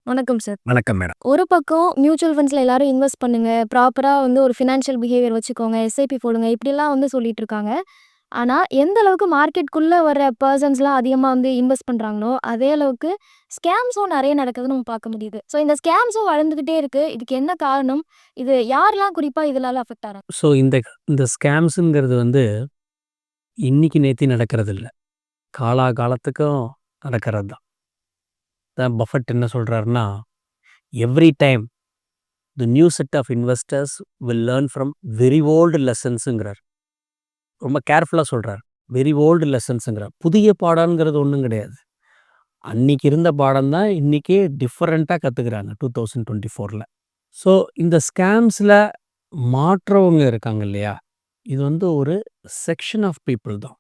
வணக்கம் சார். வணக்கம் மேடம். ஒரு பக்கம் மியூச்சுவல் ஃபண்ட்ஸ்ல எல்லாரும் இன்வெஸ்ட் பண்ணுங்க. ப்ராப்பரா ஒரு ஃபினான்ஷியல் பிஹேவியர் வச்சுக்கோங்க. எஸ்ஐபி போடுங்க. இப்படிலாம் சொல்லிட்டு இருக்காங்க. ஆனா, எந்த அளவுக்கு மார்க்கெட்குள்ள வர பெர்சன்ஸ்லாம் அதிகமா இன்வெஸ்ட் பண்றாங்களோ, அதே அளவுக்கு ஸ்கேம்ஸும் நெறைய நடக்குதுன்னு நம்ம பார்க்க முடியுது. ஸோ இந்த ஸ்கேம்ஸும் வளர்ந்துகிட்டே இருக்கு. இதுக்கு என்ன காரணம்? இது யாரெல்லாம் குறிப்பா இதனால அஃபெக்ட் ஆறாங்க? ஸோ இந்த ஸ்கேம்ஸுங்கிறது இன்னைக்கு நேத்தி நடக்கிறதில்ல. காலாகாலத்துக்கும் நடக்கிறது தான். பஃபெட் என்ன சொல்றாருன்னா, "every time the new set of investors will learn from very old லெசன்ஸுங்கிறார். ரொம்ப கேர்ஃபுல்லா சொல்றார். வெரி ஓல்டு லெசன்ஸுங்கிறார். புதிய பாடம்ங்கிறது ஒண்ணும் கிடையாது. அன்னைக்கு இருந்த பாடம் தான் இன்னைக்கு டிஃபரெண்ட்டா கத்துக்கிறாங்க 2024ல. ஸோ இந்த ஸ்கேம்ஸ்ல மாட்றவங்க இருக்காங்க இல்லையா? இது ஒரு செக்ஷன் ஆஃப் பீப்பிள் தான்.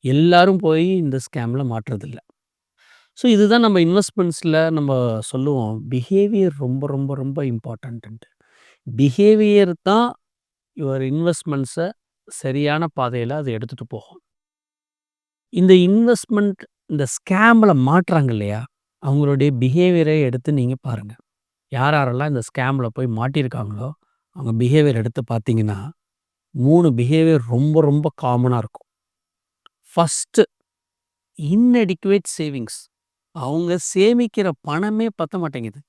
எல்லாரும் போய் இந்த ஸ்கேம்ல மாட்றதில்ல. ஸோ இதுதான் நம்ம இன்வெஸ்ட்மெண்ட்ஸ்ல நம்ம சொல்லுவோம். பிஹேவியர் ரொம்ப ரொம்ப ரொம்ப இம்பார்ட்டன்ட்டுன்ட்டு. பிஹேவியர் தான் யுவர் இன்வெஸ்ட்மெண்ட்ஸ சரியான பாதையில அது எடுத்துட்டு போகும். இந்த இன்வெஸ்ட்மெண்ட் இந்த ஸ்கேம்ல மாட்றாங்க இல்லையா? அவங்களுடைய பிஹேவியரை எடுத்து நீங்க பாருங்க. யார் யாரெல்லாம் இந்த ஸ்கேம்ல போய் மாட்டியிருக்காங்களோ, அவங்க பிஹேவியர் எடுத்து பார்த்தீங்கன்னா, 3 பிஹேவியர் ரொம்ப ரொம்ப காமனா இருக்கும். First இன்அடிக்குவேட் savings. அவங்க சேமிக்கிற பணமே பத்த மாட்டேங்குது.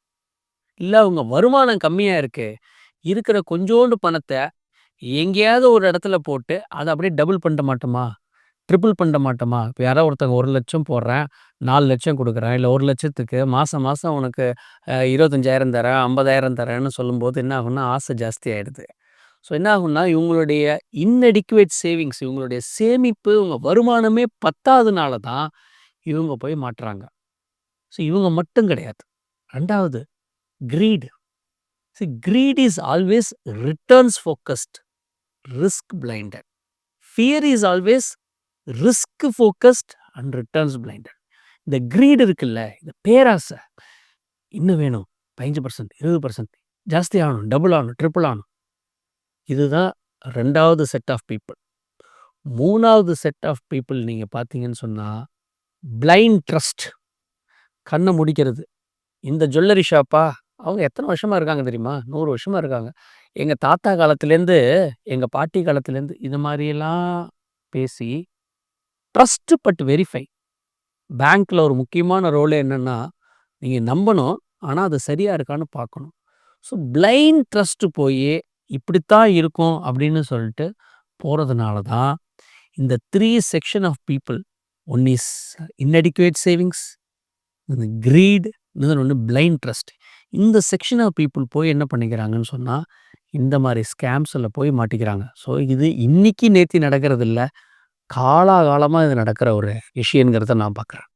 இல்ல அவங்க வருமானம் கம்மியா இருக்கு. இருக்கிற கொஞ்சோண்டு பணத்த எங்கேயாவது ஒரு இடத்துல போட்டு, அத அப்படியே டபுள் பண்ண மாட்டோமா? ட்ரிபிள் பண்ண மாட்டோமா? இப்ப யாராவது ஒருத்தங்க 1,00,000 போடுறேன், 4,00,000 குடுக்குறேன். இல்ல 1,00,000க்கு மாசம் மாசம் உனக்கு 25,000 தரேன், 50,000 தரேன்னு சொல்லும்போது என்ன ஆகும்னா, ஆசை ஜாஸ்தி ஆயிடுது. ஸோ என்ன ஆகும்னா, இவங்களுடைய இன்அடிக்குவேட் சேவிங்ஸ் இவங்களுடைய சேமிப்பு, இவங்க வருமானமே பத்தாதனால தான் இவங்க போய் மாட்றாங்க. ஸோ இவங்க மட்டும் கிடையாது. 2வது greed. Greed is always returns focused, risk blinded. Fear is always risk focused and returns blinded. இந்த கிரீட் இருக்குல்ல, இந்த பேராசை. இன்னும் வேணும் 15%, 20% ஜாஸ்தி ஆகணும், டபுள் ஆகணும், ட்ரிபிள் ஆகணும். இதுதான் 2வது செட் ஆஃப் பீப்பிள். 3வது செட் ஆஃப் பீப்பிள் நீங்க பார்த்தீங்கன்னு சொன்னா, பிளைண்ட் ட்ரஸ்ட். கண்ண மூடிக்கிறது. இந்த ஜுவல்லரி ஷாப்பா? அவங்க எத்தன வருஷமா இருக்காங்க தெரியுமா? 100 வருஷமா இருக்காங்க. எங்க தாத்தா காலத்துலேருந்து, எங்க பாட்டி காலத்துலேருந்து இது மாரியெல்லாம் பேசி, ட்ரஸ்ட் பட் வெரிஃபை. பேங்க்ல ஒரு முக்கியமான ரோலே என்னன்னா, நீங்க நம்பணும். ஆனா அது சரியா இருக்கான்னு பார்க்கணும். ஸோ பிளைண்ட் ட்ரஸ்ட் போயி, இப்படித்தான் இருக்கும் அப்படின்னு சொல்லிட்டு போறதுனால தான், இந்த 3 section of people. One is inadequate savings, greed, இன்னொன்னு பிளைண்ட் ட்ரஸ்ட். இந்த செக்ஷன் ஆஃப் பீப்பிள் போய் என்ன பண்ணிக்கிறாங்கன்னு சொன்னா, இந்த மாரி ஸ்கேம்ஸ்ல போய் மாட்டிக்கிறாங்க. ஸோ இது இன்னைக்கு நேத்தி நடக்கிறது இல்ல. காலாகாலமா இது நடக்கிற ஒரு விஷயங்கிறத நான் பார்க்குறேன்.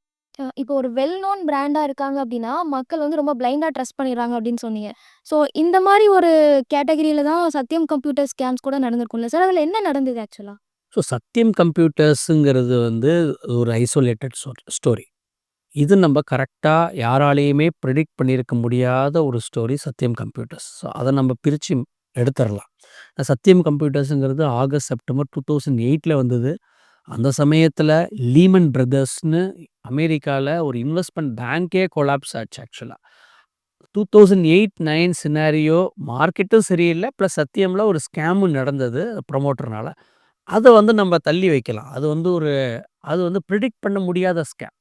இப்போ ஒரு வெல் நோன் பிராண்டா இருக்காங்க அப்படின்னா, மக்கள் ரொம்ப பிளைண்டா ட்ரஸ்ட் பண்ணிடுறாங்க அப்படின்னு சொன்னீங்க. ஸோ இந்த மாரி ஒரு கேட்டகரியில தான் சத்யம் கம்ப்யூட்டர் ஸ்கேம்ஸ் கூட நடந்திருக்கும்ல சார்? அதில என்ன நடந்தது ஆக்சுவலா? ஸோ சத்யம் கம்ப்யூட்டர்ஸுங்கிறது ஒரு ஐசோலேட்டட் ஸ்டோரி. இது நம்ம கரெக்ட்டா யாராலயுமே ப்ரெடிக்ட் பண்ணியிருக்க முடியாத ஒரு ஸ்டோரி சத்யம் கம்ப்யூட்டர்ஸ். ஸோ அத நம்ம பிரிச்சு எடுத்துறலாம். சத்யம் கம்ப்யூட்டர்ஸுங்கிறது ஆகஸ்ட், செப்டம்பர் 2008ல வந்தது. அந்த சமயத்துல லீமன் பிரதர்ஸ்ன்னு அமெரிக்கால ஒரு இன்வெஸ்ட்மென்ட் பேங்கே கொலாப்ஸ் ஆச்சு ஆக்சுவலா. 2008-9 சினாரியோ மார்க்கெட்டும் சரியில்ல. பிளஸ் சத்யம்ல ஒரு ஸ்கேமும் நடந்தது ப்ரமோட்டர்னால. அத நம்ம தள்ளி வைக்கலாம். அது பிரெடிக்ட் பண்ண முடியாத ஸ்கேம்.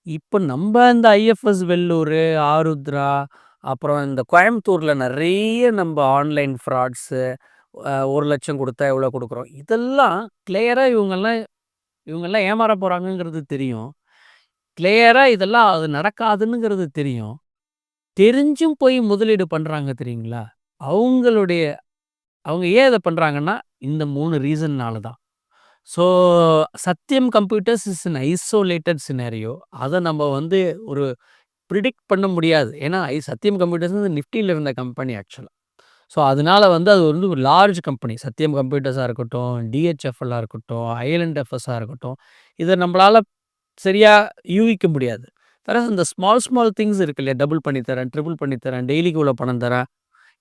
இப்ப நம்ப இந்த ஐஎஃப்எஸ் வெல்லூரு, ஆருத்ரா, அப்புறம் இந்த கோயம்புத்தூர்ல நெறைய நம்ப ஆன்லைன் ஃப்ராட்ஸு, 1,00,000 குடுத்தா எவ்வளோ குடுக்குறோம். இதெல்லாம் கிளியரா இவங்கெல்லாம் ஏமாற போறாங்கங்கிறது தெரியும். கிளியரா இதெல்லாம் அது நடக்காதுன்னுங்கிறது தெரியும். தெரிஞ்சும் போய் முதலீடு பண்றாங்க தெரியுங்களா? அவங்களுடைய அவங்க ஏன் இத பண்றாங்கன்னா, இந்த 3 ரீசன்னால தான். So Sathyam computers is an isolated scenario. அத நம்ம ஒரு பிரிடிக்ட் பண்ண முடியாது. ஏன்னா, சத்யம் கம்ப்யூட்டர்ஸ் நிஃப்டில இருந்த கம்பெனி ஆக்சுவலா. ஸோ அதனால அது ஒரு லார்ஜ் கம்பெனி. சத்யம் கம்ப்யூட்டர்ஸா இருக்கட்டும், டிஹெச்எஃப்எல்லா இருக்கட்டும், ஐஎல்என்எஃப்எஸ்ஸா இருக்கட்டும். இத நம்மளால சரியா யூகிக்க முடியாது. இந்த ஸ்மால் ஸ்மால் திங்ஸ் இருக்கு இல்லையா? டபுள் பண்ணி தரேன், ட்ரிபிள் பண்ணி தரேன், டெய்லிக்கு இவ்வளோ பணம் தரேன்.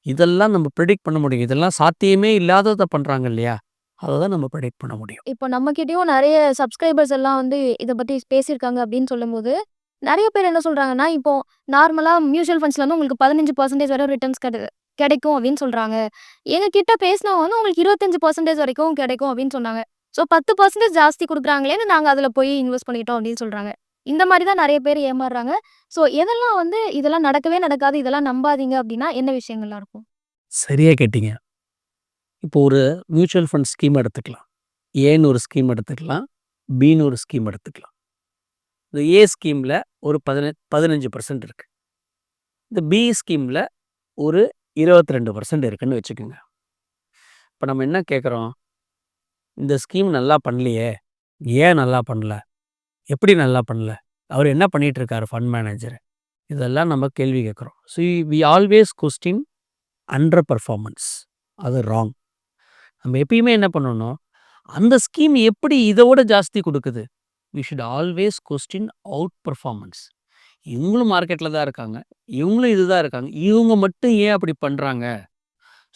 இதெல்லாம் நம்ம பிரெடிக்ட் பண்ண முடியும். இதெல்லாம் சாத்தியமே இல்லாதத பண்றாங்க இல்லையா? அத தான் நம்ம பிரெடிக்ட் பண்ண முடியும். இப்போ நம்மகிட்டயும் நெறைய சப்ஸ்கிரைபர்ஸ் எல்லாம் இத பத்தி பேசியிருக்காங்க அப்படின்னு சொல்லும்போது, நெறைய பேர் என்ன சொல்றாங்கன்னா, இப்போ நார்மலா மியூச்சுவல் ஃபண்ட்ஸ்ல வந்து உங்களுக்கு 15% வரை ரிட்டர்ன்ஸ் கிடைக்கும் அப்படின்னு சொல்றாங்க. எங்க கிட்ட பேசினவங்க வந்து உங்களுக்கு 25% வரைக்கும் கிடைக்கும் அப்படின்னு சொன்னாங்க. ஸோ 10% ஜாஸ்தி குடுக்குறாங்களேன்னு நாங்க அதுல போய் இன்வெஸ்ட் பண்ணிட்டோம் அப்படின்னு சொல்றாங்க. இந்த மாரி தான் நெறைய பேர் ஏமாறுறாங்க. ஸோ எதெல்லாம் வந்து இதெல்லாம் நடக்கவே நடக்காது, இதெல்லாம் நம்பாதீங்க அப்படின்னா என்ன விஷயங்கள்லாம் இருக்கும்? சரியா கேட்டீங்க. இப்போ ஒரு மியூச்சுவல் ஃபண்ட் ஸ்கீம் எடுத்துக்கலாம். ஏன்னு ஒரு ஸ்கீம் எடுத்துக்கலாம். பின்னு ஒரு ஸ்கீம் எடுத்துக்கலாம். இந்த ஏ ஸ்கீம்ல ஒரு 15% இருக்கு. இந்த பி ஸ்கீம்ல ஒரு 22% இருக்குன்னு வச்சுக்கோங்க. இப்ப நம்ம என்ன கேட்குறோம்? இந்த ஸ்கீம் நல்லா பண்ணலையே! ஏன் நல்லா பண்ணல? எப்படி நல்லா பண்ணல? அவரு என்ன பண்ணிட்டு இருக்காரு ஃபண்ட் மேனேஜர்? இதெல்லாம் நம்ம கேள்வி கேட்குறோம். We always question under performance. அது ராங். நம்ம எப்பயுமே என்ன பண்ணணும்? அந்த ஸ்கீம் எப்படி இத விட ஜாஸ்தி குடுக்குது? We should always question out performance. இவங்களும் மார்க்கெட்ல தான் இருக்காங்க. இவங்களும் இதுதான் இருக்காங்க. இவங்க மட்டும் ஏன் அப்படி பண்றாங்க?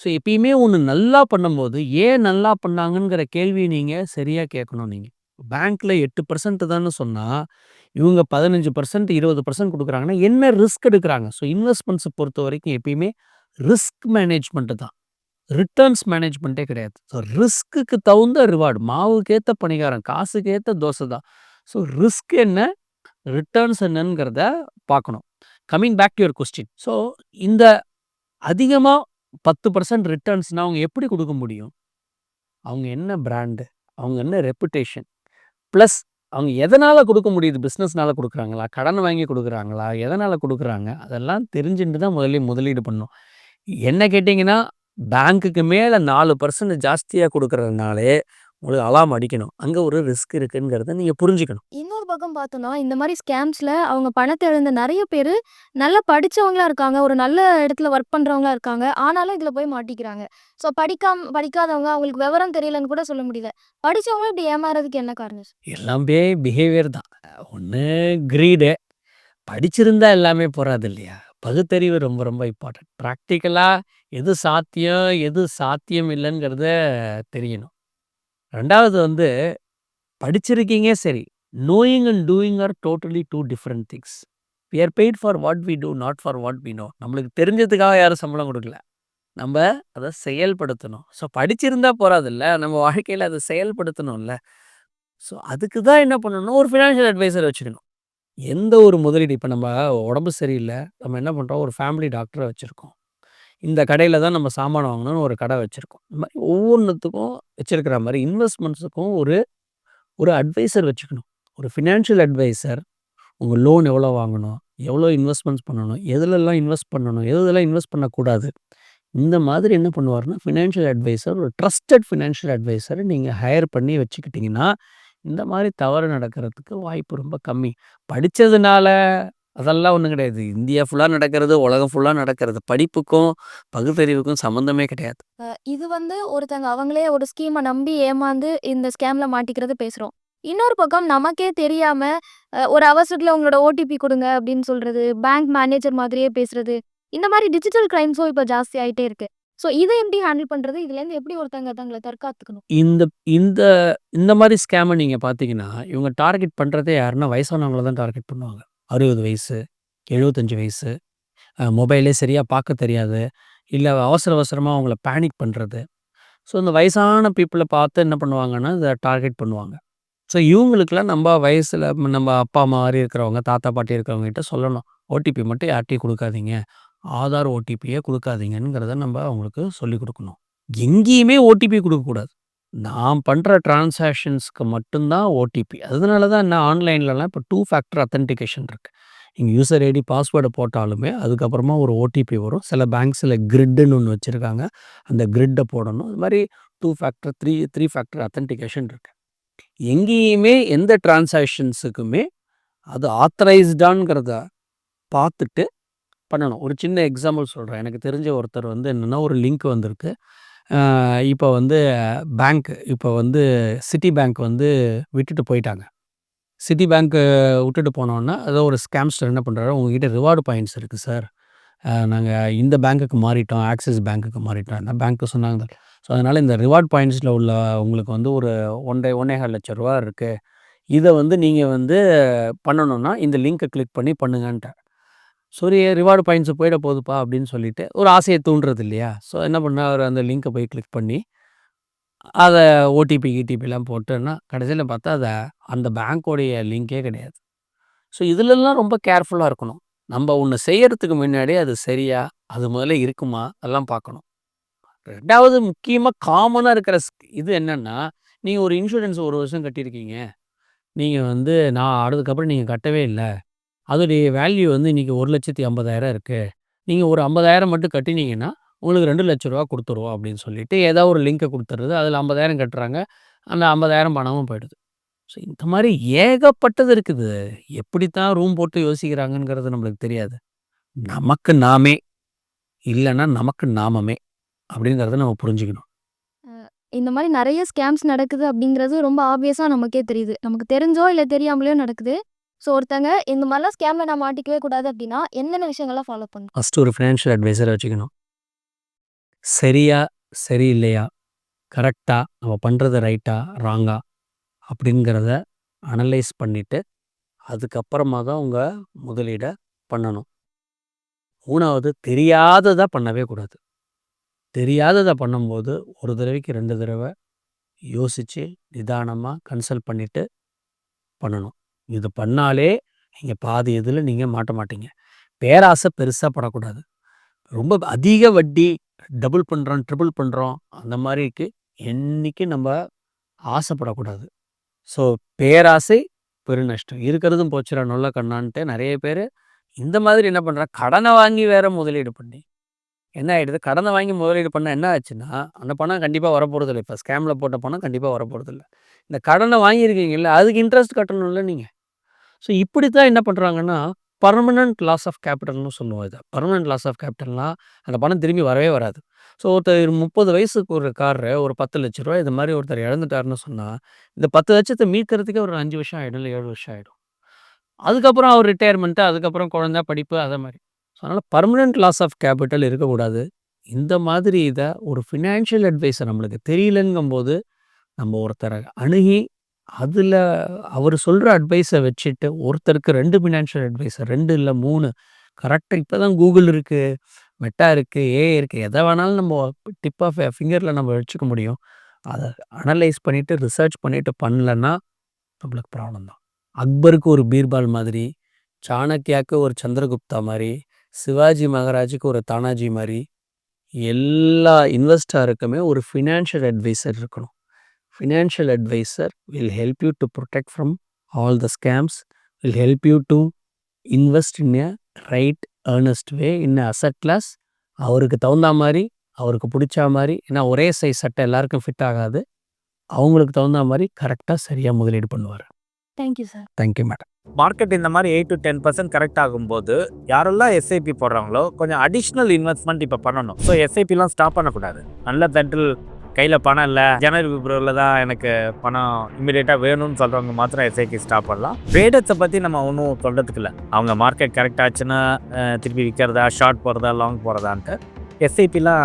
ஸோ எப்பயுமே ஒண்ணு நல்லா பண்ணும்போது, ஏன் நல்லா பண்ணாங்கங்கிற கேள்விய நீங்க சரியா கேட்கணும் நீங்க. பேங்க்ல 8% தான்னு சொன்னா, இவங்க 15%, 20% குடுக்குறாங்கன்னா, என்ன ரிஸ்க் எடுக்குறாங்க? ஸோ இன்வெஸ்ட்மெண்ட்ஸ பொறுத்தவரைக்கும் எப்பயுமே ரிஸ்க் மேனேஜ்மென்ட் தான். ரிட்டர்ன்ஸ் மேனேஜ்மென்ட்டே கிடையாது. ஸோ ரிஸ்க்குக்கு தகுந்த ரிவார்ட். மாவுக்கேத்த பணிகாரம், காசுக்கேத்த தோசை தான். ஸோ ரிஸ்க் என்ன? ரிட்டர்ன்ஸ் என்னங்கிறத பார்க்கணும். Coming back to your question. So இந்த அதிகமா 10% ரிட்டர்ன்ஸ்னா அவங்க எப்படி குடுக்க முடியும்? அவங்க என்ன பிராண்டு? அவங்க என்ன ரெப்புடேஷன்? பிளஸ் அவங்க எதனால குடுக்க முடியுது? பிசினஸ்னால குடுக்குறாங்களா? கடன் வாங்கி குடுக்குறாங்களா? எதனால குடுக்குறாங்க? அதெல்லாம் தெரிஞ்சுட்டு தான் முதலீடு பண்ணணும். என்ன கேட்டீங்கன்னா, பேங்க்குக்கு மேல 4% ஜாஸ்தியா குடுக்குறதுனாலே உங்களுக்கு அலார்ம் அடிக்கணும். அங்க ஒரு ரிஸ்க் இருக்குங்கிறத நீங்க புரிஞ்சுக்கணும். இன்னொரு பக்கம் பார்த்தோம்னா, இந்த மாரி ஸ்கேம்ஸ்ல அவங்க பணத்த இழந்த நெறைய பேரு நல்லா படிச்சவங்களா இருக்காங்க. ஒரு நல்ல இடத்துல ஒர்க் பண்றவங்களா இருக்காங்க. ஆனாலும் இதுல போய் மாட்டிக்கிறாங்க. ஸோ படிக்காதவங்க அவங்களுக்கு விவரம் தெரியலன்னு கூட சொல்ல முடியல. படிச்சவங்களும் இப்படி ஏமாறதுக்கு என்ன காரணம்? எல்லாமே பிஹேவியர் தான். ஒண்ணு கிரீடு. படிச்சிருந்தா எல்லாமே போறாது இல்லையா? பகுத்தறிவு ரொம்ப ரொம்ப இம்பார்ட்டன்ட். பிராக்டிகலா எது சாத்தியம், எது சாத்தியம் இல்லங்கிறத தெரியணும். 2வது வந்து படிச்சிருக்கீங்க சரி. Knowing and doing are totally 2 different things. We are paid for what we do, not for what we know. நம்மளுக்கு தெரிஞ்சதுக்காக யாரும் சம்பளம் குடுக்கல. நம்ப அத செயல்படுத்தணும். ஸோ படிச்சிருந்தா போறாதுல்ல. நம்ம வாழ்க்கையில அத செயல்படுத்தணும்ல. ஸோ அதுக்கு தான் என்ன பண்ணணும், ஒரு ஃபினான்ஷியல் அட்வைசர் வச்சுக்கணும். எந்த ஒரு முதலீடு இப்ப நம்ம உடம்பு சரியில்ல. நம்ம என்ன பண்றோம், ஒரு ஃபேமிலி டாக்டர வச்சிருக்கோம். இந்த கடையில தான் நம்ம சாமான் வாங்கணும்னு ஒரு கடை வச்சிருக்கோம். இந்த மாரி ஒவ்வொன்னுத்துக்கும் வச்சிருக்கிற மாரி இன்வெஸ்ட்மெண்ட்ஸுக்கும் ஒரு ஒரு அட்வைசர் வச்சுக்கணும். ஒரு ஃபினான்ஷியல் அட்வைசர் உங்க லோன் எவ்வளோ வாங்கணும்? எவ்வளோ இன்வெஸ்ட்மெண்ட்ஸ் பண்ணணும்? எதுலலாம் இன்வெஸ்ட் பண்ணணும்? எதுலலாம் இன்வெஸ்ட் பண்ணக்கூடாது? இந்த மாதிரி என்ன பண்ணுவாருன்னா, ஃபினான்ஷியல் அட்வைசர் ஒரு ட்ரஸ்டட் ஃபினான்ஷியல் அட்வைசர நீங்க ஹையர் பண்ணி வச்சுக்கிட்டீங்கன்னா, இந்த மாரி தவறு நடக்கிறதுக்கு வாய்ப்பு ரொம்ப கம்மி. படிச்சதுனால அதெல்லாம் ஒண்ணும் கிடையாது. இந்தியா ஃபுல்லா நடக்கிறது, உலகம் ஃபுல்லா நடக்கிறது. படிப்புக்கும், பகுத்தறிவுக்கும் சம்மந்தமே கிடையாது. இது வந்து ஒருத்தங்க அவங்களே ஒரு ஸ்கீம நம்பி ஏமாந்து இந்த ஸ்கேம்ல மாட்டிக்கிறது பேசுறோம். இன்னொரு பக்கம் நமக்கே தெரியாம ஒரு அவசரத்துல உங்களோட ஓடிபி குடுங்க அப்படின்னு சொல்றது, பேங்க் மேனேஜர் மாதிரியே பேசுறது, இந்த மாரி டிஜிட்டல் கிரைம்ஸும் இப்ப ஜாஸ்தி ஆயிட்டே இருக்கு. ஸோ இத எப்படி ஹேண்டில் பண்றது? இதுலேருந்து எப்படி ஒருத்தங்க தங்கள தற்காத்துக்கணும்? இந்த இந்த இந்த மாரி ஸ்கேம நீங்க பார்த்தீங்கன்னா, இவங்க டார்கெட் பண்றதே யாருன்னா வயசானவங்கள தான் டார்கெட் பண்ணுவாங்க. 60 வயசு, 75 வயசு, மொபைலே சரியா பார்க்க தெரியாது. இல்ல அவசர அவசரமா அவங்கள பேனிக் பண்றது. ஸோ இந்த வயசான பீப்பிள பார்த்து என்ன பண்ணுவாங்கன்னா, இத டார்கெட் பண்ணுவாங்க. ஸோ இவங்களுக்கெல்லாம் நம்ப வயசுல நம்ம அப்பா, அம்மா மாரி இருக்கிறவங்க, தாத்தா, பாட்டி இருக்கிறவங்க கிட்ட சொல்லணும். ஓடிபி மட்டும் யார்ட்டயும் குடுக்காதீங்க. ஆதார் ஓடிபியே குடுக்காதீங்கங்கிறத நம்ப அவங்களுக்கு சொல்லிக் குடுக்கணும். எங்கேயுமே ஓடிபி குடுக்கக்கூடாது. நான் பண்ற டிரான்சாக்ஷன்ஸ்க்கு மட்டும் தான் ஓடிபி. அதனால தான் நான் ஆன்லைன்லலாம் இப்போ 2 ஃபேக்டர் அத்தென்டிகேஷன் இருக்கு. நீங்க யூசர் ஐடி, பாஸ்வேர்ட போட்டாலுமே அதுக்கப்புறமா ஒரு ஓடிபி வரும். சில பேங்க்ஸ்ல கிரிட்ன்னு ஒண்ணு வச்சிருக்காங்க. அந்த கிரிட்ட போடணும். அது மாரி 2 ஃபேக்டர், 3 ஃபேக்டர் அத்தென்டிகேஷன் இருக்கு. எங்கேயுமே எந்த டிரான்சாக்ஷன்ஸுக்குமே அது ஆத்தரைஸ்டாங்கிறத பார்த்துட்டு பண்ணணும். ஒரு சின்ன எக்ஸாம்பிள் சொல்றேன். எனக்கு தெரிஞ்ச ஒருத்தர் வந்து என்னன்னா, ஒரு லிங்க் வந்திருக்கு. இப்ப வந்து இப்ப வந்து சிட்டி பேங்க் வந்து விட்டுட்டு போயிட்டாங்க. சிட்டி பேங்க் விட்டுட்டு போனோன்ன, ஏதோ ஒரு ஸ்கேம்ஸ்டர் என்ன பண்றாரு, "உங்ககிட்ட ரிவார்ட் பாயிண்ட்ஸ் இருக்கு சார். நாங்க இந்த பேங்க்குக்கு மாறிட்டோம். ஆக்சிஸ் பேங்க்குக்கு மாறிட்டோம்." என்ன பேங்க்கு சொன்னாங்க. ஸோ, அதனால இந்த ரிவார்ட் பாயிண்ட்ஸ்ல உள்ள உங்களுக்கு வந்து ஒரு 1,50,000 ரூவா இருக்கு. இதை வந்து நீங்கள் வந்து பண்ணணும்னா இந்த லிங்கை கிளிக் பண்ணி பண்ணுங்கன்ட்டார். சரி ரிவார்டு பாயிண்ட்ஸு போயிட போகுதுப்பா அப்படின்னு சொல்லிட்டு ஒரு ஆசையை தூண்டுறது இல்லையா? ஸோ என்ன பண்ணால் அவர் அந்த லிங்கை போய் கிளிக் பண்ணி அதை கிடிபிலாம் போட்டோன்னா கடைசியில் பார்த்தா அதை அந்த பேங்க்கோடைய லிங்கே கிடையாது. ஸோ இதிலெல்லாம் ரொம்ப கேர்ஃபுல்லாக இருக்கணும். நம்ம ஒன்று செய்யறதுக்கு முன்னாடி அது சரியா, அது முதல்ல இருக்குமா அதெல்லாம் பார்க்கணும். 2வது முக்கியமாக காமனாக இருக்கிற இது என்னென்னா, நீங்கள் ஒரு இன்சூரன்ஸ் 1 வருஷம் கட்டியிருக்கீங்க. நீங்கள் வந்து நான் அதுக்கப்புறம் நீங்கள் கட்டவே இல்லை, அதோடைய வேல்யூ வந்து இன்றைக்கி 1,50,000 இருக்குது. நீங்கள் ஒரு 50,000 மட்டும் கட்டினீங்கன்னா உங்களுக்கு 2,00,000 ரூபா கொடுத்துருவோம் அப்படின்னு சொல்லிட்டு ஏதாவது ஒரு லிங்கை கொடுத்துருது. அதில் 50,000 கட்டுறாங்க, அந்த 50,000 பணமும் போயிடுது. ஸோ இந்த மாதிரி ஏகப்பட்டது இருக்குது. எப்படித்தான் ரூம் போட்டு யோசிக்கிறாங்கங்கிறது நம்மளுக்கு தெரியாது. நமக்கு நாமே இல்லைன்னா நமக்கு நாமமே அப்படிங்கிறத நம்ம புரிஞ்சுக்கணும். இந்த மாதிரி நிறைய ஸ்கேம்ஸ் நடக்குது அப்படிங்கிறது ரொம்ப ஆப்வியஸாக நமக்கே தெரியுது. நமக்கு தெரிஞ்சோ இல்லை தெரியாமலையோ நடக்குது. ஸோ ஒருத்தங்க இந்த மாதிரிலாம் ஸ்கேமில் நான் மாட்டிக்கவே கூடாது அப்படின்னா என்னென்ன விஷயங்கள்லாம் ஃபாலோ பண்ணணும்? ஃபஸ்ட்டு ஒரு ஃபினான்ஷியல் அட்வைசரை வச்சுக்கணும். சரியா சரியில்லையா, கரெக்டாக நம்ம பண்ணுறது ரைட்டா ராங்கா அப்படிங்கிறத அனலைஸ் பண்ணிவிட்டு அதுக்கப்புறமா தான் உங்கள் முதலீடை பண்ணணும். 3வது தெரியாததை பண்ணவே கூடாது. தெரியாததை பண்ணும்போது ஒரு தடவைக்கு 2 தடவை யோசித்து நிதானமாக கன்சல்ட் பண்ணிவிட்டு பண்ணணும். இது பண்ணாலே நீங்கள் பாதி இதில் நீங்கள் மாட்ட மாட்டீங்க. பேராசை பெருசாக படக்கூடாது. ரொம்ப அதிக வட்டி டபுள் பண்ணுறோம் ட்ரிபிள் பண்ணுறோம் அந்த மாதிரிக்கு என்றைக்கும் நம்ம ஆசைப்படக்கூடாது. ஸோ பேராசை பெருநஷ்டம். இருக்கிறதும் போச்சுடா நல்ல கண்ணான்ட்டு நிறைய பேர் இந்த மாதிரி என்ன பண்ணுறாங்க, கடனை வாங்கி வேற முதலீடு பண்ணி என்ன ஆகிடுது, கடனை வாங்கி முதலீடு பண்ணால் என்ன ஆச்சுன்னா அந்த பணம் கண்டிப்பாக வரப்போகிறதில்ல. இப்போ ஸ்கேமில் போட்ட பணம் கண்டிப்பாக வரப்போகிறதில்ல. இந்த கடனை வாங்கியிருக்கீங்கல்ல அதுக்கு இன்ட்ரெஸ்ட் கட்டணும்ல நீங்கள். ஸோ இப்படி தான் என்ன பண்ணுறாங்கன்னா பர்மனன்ட் லாஸ் ஆஃப் கேபிட்டல்னு சொல்லுவோம். இதை பர்மனன்ட் லாஸ் ஆஃப் கேபிட்டல்னால் அந்த பணம் திரும்பி வரவே வராது. ஸோ ஒருத்தர் 30 வயசுக்கு ஒரு காரு ஒரு 10,00,000 ரூபா இது மாதிரி ஒருத்தர் இழந்துட்டாருன்னு சொன்னால் இந்த 10,00,000 மீட்கிறதுக்கே ஒரு 5 வருஷம் ஆகிடும், இல்லை 7 வருஷம் ஆகிடும். அதுக்கப்புறம் அவர் ரிட்டையர்மெண்ட்டு, அதுக்கப்புறம் குழந்தை படிப்பு அதை மாதிரி. ஸோ அதனால் பர்மனன்ட் லாஸ் ஆஃப் கேபிட்டல் இருக்கக்கூடாது. இந்த மாதிரி இதை ஒரு ஃபினான்ஷியல் அட்வைஸர் நம்மளுக்கு தெரியலங்கும்போது நம்ம ஒருத்தரை அணுகி அதில் அவர் சொல்கிற அட்வைஸை வச்சுட்டு ஒருத்தருக்கு 2 ஃபினான்ஷியல் அட்வைஸர் 2 இல்லை 3 கரெக்டாக இப்போ தான் கூகுள் இருக்குது, மெட்டா இருக்குது, ஏஐ இருக்குது, எதை வேணாலும் நம்ம டிப் ஆஃப் ஃபிங்கரில் நம்ம வச்சுக்க முடியும். அதை அனலைஸ் பண்ணிவிட்டு ரிசர்ச் பண்ணிவிட்டு பண்ணலன்னா நம்மளுக்கு ப்ராப்ளம் தான். அக்பருக்கு ஒரு பீர்பால் மாதிரி, சாணக்கியாவுக்கு ஒரு சந்திரகுப்தா மாதிரி, சிவாஜி மகாராஜுக்கு ஒரு தானாஜி மாதிரி எல்லா இன்வெஸ்டருக்குமே ஒரு ஃபினான்ஷியல் அட்வைசர் இருக்கணும். Financial advisor will help you to protect from all the scams, will help you to invest in a right earnest way in a asset class. அவருக்கு தகுந்த மாதிரி, அவருக்கு பிடிச்ச மாதிரி, ஏன்னா ஒரே சைஸ் சட்டை எல்லாருக்கும் ஃபிட் ஆகாது. அவங்களுக்கு தகுந்த மாதிரி கரெக்டாக சரியாக முதலீடு பண்ணுவார். Thank you sir. Thank you madam. Market இந்த மாதிரி 8 to 10% கரெக்ட் ஆகும்போது யாரெல்லாம் எஸ்ஐபி போடுறாங்களோ கொஞ்சம் அடிஷ்னல் இன்வெஸ்ட்மெண்ட் இப்போ பண்ணணும். ஸோ எஸ்ஐபிலாம் ஸ்டாப் பண்ணக்கூடாது. நல்ல தட்டில் கையில் பணம் இல்லை, ஜனவரி பிப்ரவரியில் தான் எனக்கு பணம் இமீடியட்டாக வேணும்னு சொல்கிறவங்க மாத்திரம் எஸ்ஐபி ஸ்டாப் பண்ணலாம். ட்ரேடர்ஸை பற்றி நம்ம ஒன்றும் சொல்கிறதுக்கு இல்லை. அவங்க மார்க்கெட் கரெக்ட் ஆச்சுன்னா திருப்பி விற்கிறதா, ஷார்ட் போகிறதா, லாங் போகிறதான்ட்டு எஸ்ஐபிலாம்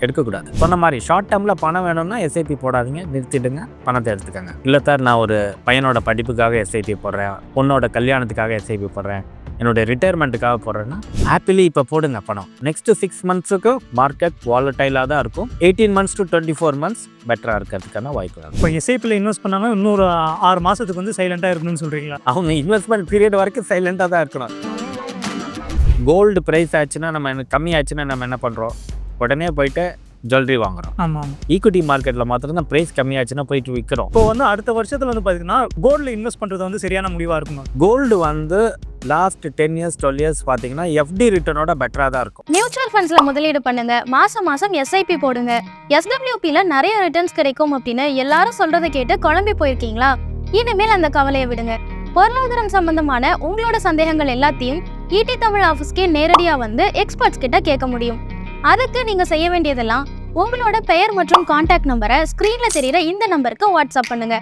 எடுக்கக்கூடாது. சொன்ன மாதிரி ஷார்ட் டேர்மில் பணம் வேணும்னா எஸ்ஐபி போடாதீங்க, நிறுத்திடுங்க, பணத்தை எடுத்துக்கோங்க. இல்லை சார் நான் ஒரு பையனோட படிப்புக்காக எஸ்ஐபி போடுறேன், பொண்ணோட கல்யாணத்துக்காக எஸ்ஐபி போடுறேன், என்னோட ரிட்டையர்மெண்ட்டுக்காக போடுறேன்னா ஹாப்பிலி இப்போ போடுங்க பணம். நெக்ஸ்ட் 6 monthsக்கு மார்க்கெட் வாலட்டைலாக தான் இருக்கும். 18 months to 24 months பெட்டராக இருக்கிறதுக்கான வாய்ப்பு இருக்கும். இப்போ எஸ்ஐபியில் இன்வெஸ்ட் பண்ணாங்க இன்னொரு 6 மாதத்துக்கு வந்து சைலண்ட்டாக இருக்கணும்னு சொல்கிறீங்களா? அவங்க இன்வெஸ்ட்மெண்ட் பீரியட் வரைக்கும் சைலண்ட்டாக தான் இருக்கணும். கோல்டு ப்ரைஸ் ஆச்சுன்னா நம்ம எனக்கு கம்மி ஆச்சுன்னா நம்ம என்ன பண்ணுறோம், உடனே போயிட்டு ஜுவல்லரி வாங்குறோம். ஆமாம். ஈக்விட்டி மார்க்கெட்டில் மாத்திரம் தான் ப்ரைஸ் கம்மியாச்சுன்னா போயிட்டு விற்கிறோம். இப்போ வந்து அடுத்த வருஷத்தில் வந்து பார்த்தீங்கன்னா கோல்டில் இன்வெஸ்ட் பண்ணுறது வந்து சரியான முடிவாக இருக்குமா? கோல்டு வந்து லாஸ்ட் 10 years 12 years பார்த்தீங்கன்னா எஃப்டி ரிட்டர்னோட பெட்டராக தான் இருக்கும். மியூச்சுவல் ஃபண்ட்ஸில் முதலீடு பண்ணுங்க, மாதம் மாதம் எஸ்ஐபி போடுங்க, எஸ்டபிள்யூபியில் நிறைய ரிட்டர்ன்ஸ் கிடைக்கும் அப்படின்னு எல்லாரும் சொல்கிறத கேட்டு குழம்பி போயிருக்கீங்களா? இனிமேல் அந்த கவலையை விடுங்க. பொருளாதாரம் சம்பந்தமான உங்களோட சந்தேகங்கள் எல்லாத்தையும் ஈடி தமிழ் ஆஃபீஸ்க்கே நேரடியாக வந்து எக்ஸ்பர்ட்ஸ் கிட்ட கேட்க முடியும். அதுக்கு நீங்கள் செய்ய வேண்டியதெல்லாம் உங்களோட பெயர் மற்றும் கான்டாக்ட் நம்பரை ஸ்க்ரீனில் தெரிகிற இந்த நம்பருக்கு வாட்ஸ்அப் பண்ணுங்க.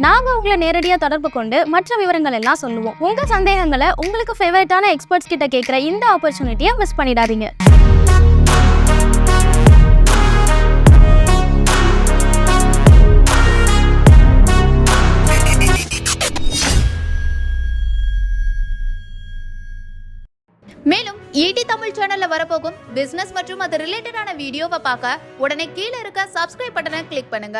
நாங்கள் உங்களை நேரடியாக தொடர்பு கொண்டு மற்ற விவரங்கள் எல்லாம் சொல்லுவோம். உங்கள் சந்தேகங்களை உங்களுக்கு ஃபேவரட்டான எக்ஸ்பர்ட்ஸ் கிட்ட கேட்குற இந்த ஆப்பர்ச்சுனிட்டியை மிஸ் பண்ணிடாதீங்க. மேலும் ஈடி தமிழ் சேனல்ல வரப்போகும் பிசினஸ் மற்றும் அது ரிலேட்டடான வீடியோவை பார்க்க உடனே கீழே இருக்க சப்ஸ்கிரைப் பட்டனை கிளிக் பண்ணுங்க.